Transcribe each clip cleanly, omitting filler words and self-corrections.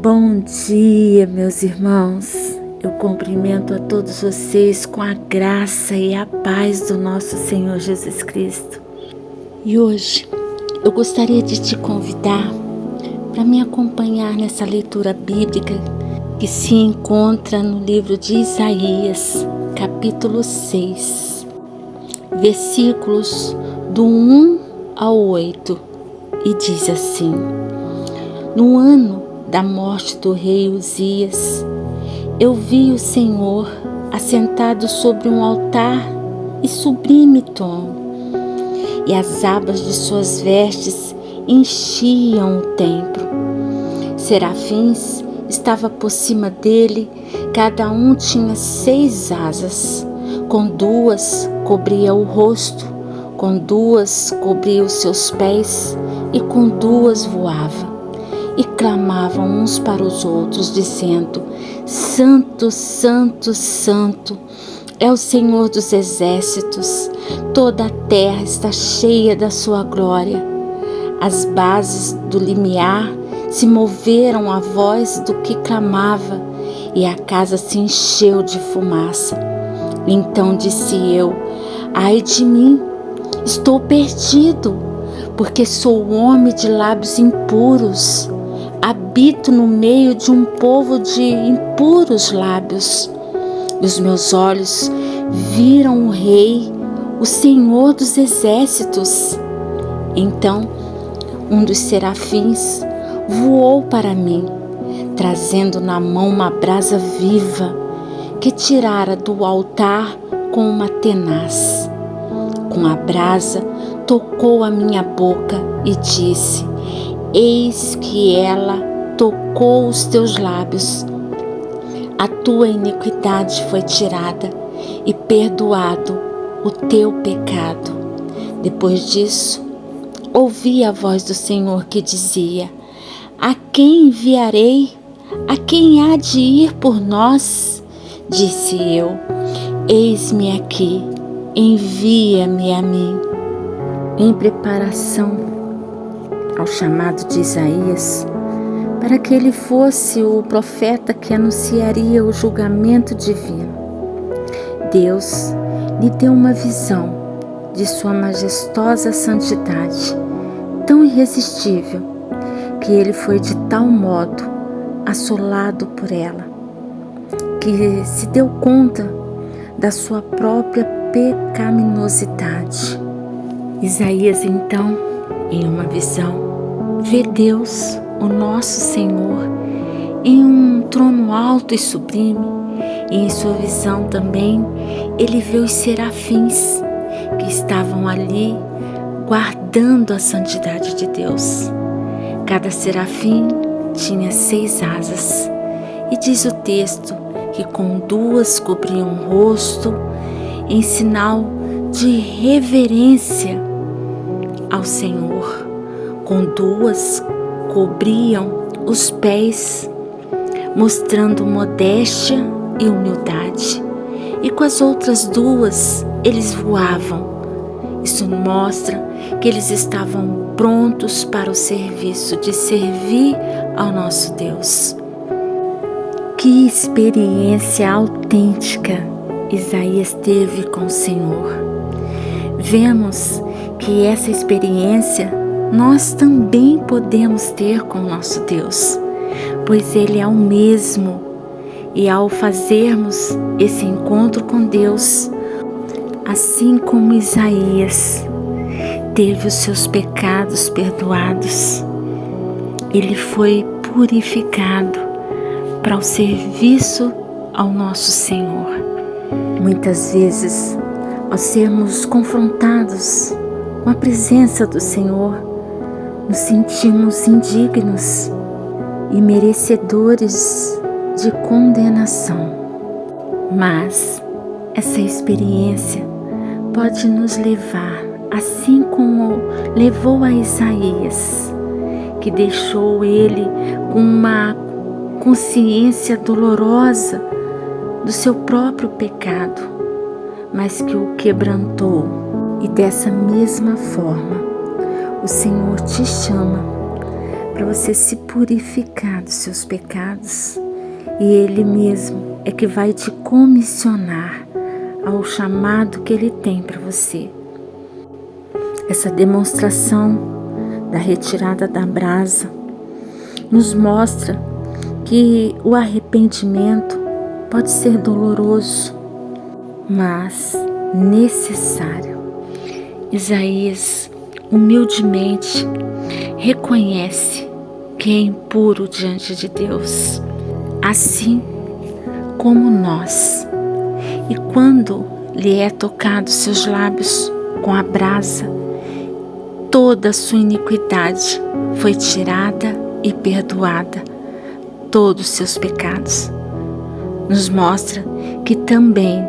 Bom dia, meus irmãos. Eu cumprimento a todos vocês com a graça e a paz do nosso Senhor Jesus Cristo. E hoje eu gostaria de te convidar para me acompanhar nessa leitura bíblica que se encontra no livro de Isaías, capítulo 6, versículos do 1 ao 8, e diz assim: No ano da morte do rei Uzias, eu vi o Senhor assentado sobre um altar e sublime trono, e as abas de suas vestes enchiam o templo. Serafins estavam por cima dele, cada um tinha 6 asas, com 2 cobria o rosto, com 2 cobria os seus pés, e com 2 voava. E clamavam uns para os outros, dizendo: Santo, Santo, Santo é o Senhor dos exércitos, toda a terra está cheia da sua glória. As bases do limiar se moveram à voz do que clamava, e a casa se encheu de fumaça. Então disse eu: Ai de mim, estou perdido, porque sou homem de lábios impuros. Habito no meio de um povo de impuros lábios. E os meus olhos viram o Rei, o Senhor dos exércitos. Então, um dos serafins voou para mim, trazendo na mão uma brasa viva, que tirara do altar com uma tenaz. Com a brasa, tocou a minha boca e disse: Eis que ela tocou os teus lábios. A tua iniquidade foi tirada e perdoado o teu pecado. Depois disso, ouvi a voz do Senhor que dizia: A quem enviarei? A quem há de ir por nós? Disse eu: Eis-me aqui, envia-me a mim. Em preparação ao chamado de Isaías, para que ele fosse o profeta que anunciaria o julgamento divino, Deus lhe deu uma visão de sua majestosa santidade, tão irresistível, que ele foi de tal modo assolado por ela, que se deu conta da sua própria pecaminosidade. Isaías, então, em uma visão, vê Deus, o nosso Senhor, em um trono alto e sublime, e em sua visão também ele vê os serafins que estavam ali guardando a santidade de Deus. Cada serafim tinha 6 asas, e diz o texto que com 2 cobriam o rosto, em sinal de reverência ao Senhor. Com 2 cobriam os pés, mostrando modéstia e humildade. E com as outras 2 eles voavam. Isso mostra que eles estavam prontos para o serviço de servir ao nosso Deus. Que experiência autêntica Isaías teve com o Senhor. Vemos que essa experiência nós também podemos ter com o nosso Deus, pois Ele é o mesmo, e ao fazermos esse encontro com Deus, assim como Isaías teve os seus pecados perdoados, ele foi purificado para o serviço ao nosso Senhor. Muitas vezes, ao sermos confrontados com a presença do Senhor, nos sentimos indignos e merecedores de condenação. Mas essa experiência pode nos levar, assim como levou a Isaías, que deixou ele com uma consciência dolorosa do seu próprio pecado, mas que o quebrantou. E dessa mesma forma, o Senhor te chama para você se purificar dos seus pecados. E Ele mesmo é que vai te comissionar ao chamado que Ele tem para você. Essa demonstração da retirada da brasa nos mostra que o arrependimento pode ser doloroso, mas necessário. Isaías humildemente reconhece que é impuro diante de Deus, assim como nós. E quando lhe é tocado seus lábios com a brasa, toda a sua iniquidade foi tirada e perdoada, todos os seus pecados. Nos mostra que também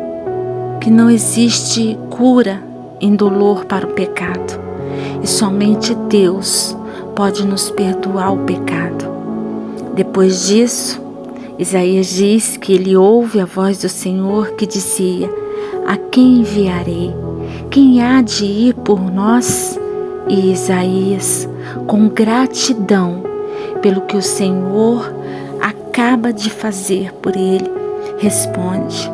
que não existe cura em dolor para o pecado, e somente Deus pode nos perdoar o pecado. Depois disso, Isaías diz que ele ouve a voz do Senhor que dizia: a quem enviarei? Quem há de ir por nós? E Isaías, com gratidão pelo que o Senhor acaba de fazer por ele, responde: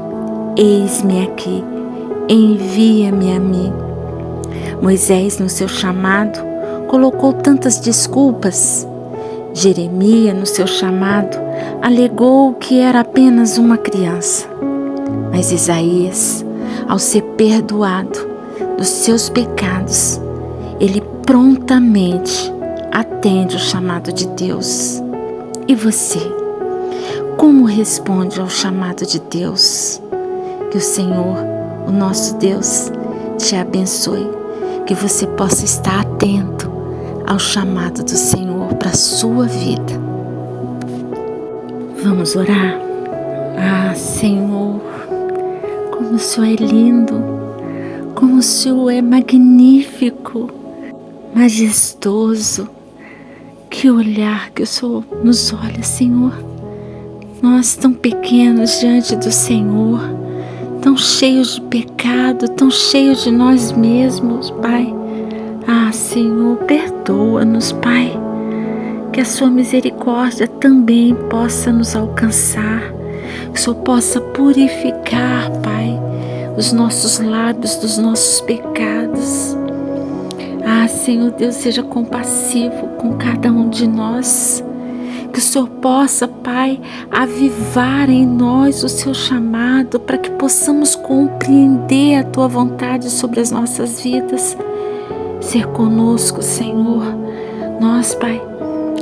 eis-me aqui, envia-me a mim. Moisés, no seu chamado, colocou tantas desculpas. Jeremias, no seu chamado, alegou que era apenas uma criança. Mas Isaías, ao ser perdoado dos seus pecados, ele prontamente atende o chamado de Deus. E você, como responde ao chamado de Deus? Que o Senhor, o nosso Deus, te abençoe, que você possa estar atento ao chamado do Senhor para a sua vida. Vamos orar? Ah, Senhor, como o Senhor é lindo, como o Senhor é magnífico, majestoso. Que olhar que o Senhor nos olha, Senhor. Nós tão pequenos diante do Senhor, tão cheios de pecado, tão cheios de nós mesmos, Pai. Ah, Senhor, perdoa-nos, Pai. Que a sua misericórdia também possa nos alcançar. Que o Senhor possa purificar, Pai, os nossos lábios dos nossos pecados. Ah, Senhor Deus, seja compassivo com cada um de nós. Que o Senhor possa, Pai, avivar em nós o seu chamado para que possamos compreender a tua vontade sobre as nossas vidas. Ser conosco, Senhor. Nós, Pai,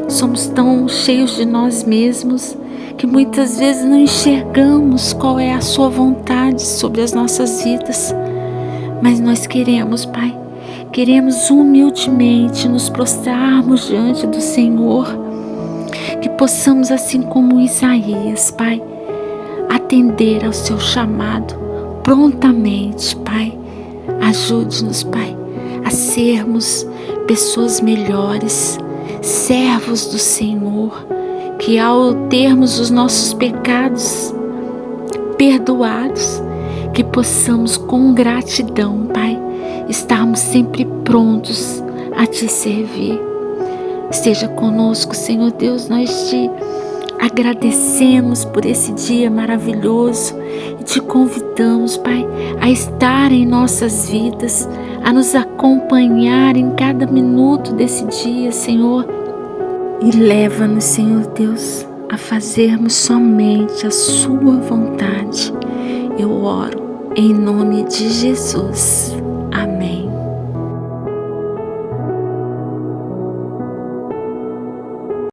somos tão cheios de nós mesmos que muitas vezes não enxergamos qual é a sua vontade sobre as nossas vidas. Mas nós queremos, Pai, queremos humildemente nos prostrarmos diante do Senhor, que possamos, assim como Isaías, Pai, atender ao seu chamado prontamente, Pai. Ajude-nos, Pai, a sermos pessoas melhores, servos do Senhor, que ao termos os nossos pecados perdoados, que possamos com gratidão, Pai, estarmos sempre prontos a te servir. Esteja conosco, Senhor Deus, nós te agradecemos por esse dia maravilhoso e te convidamos, Pai, a estar em nossas vidas, a nos acompanhar em cada minuto desse dia, Senhor, e leva-nos, Senhor Deus, a fazermos somente a sua vontade. Eu oro em nome de Jesus.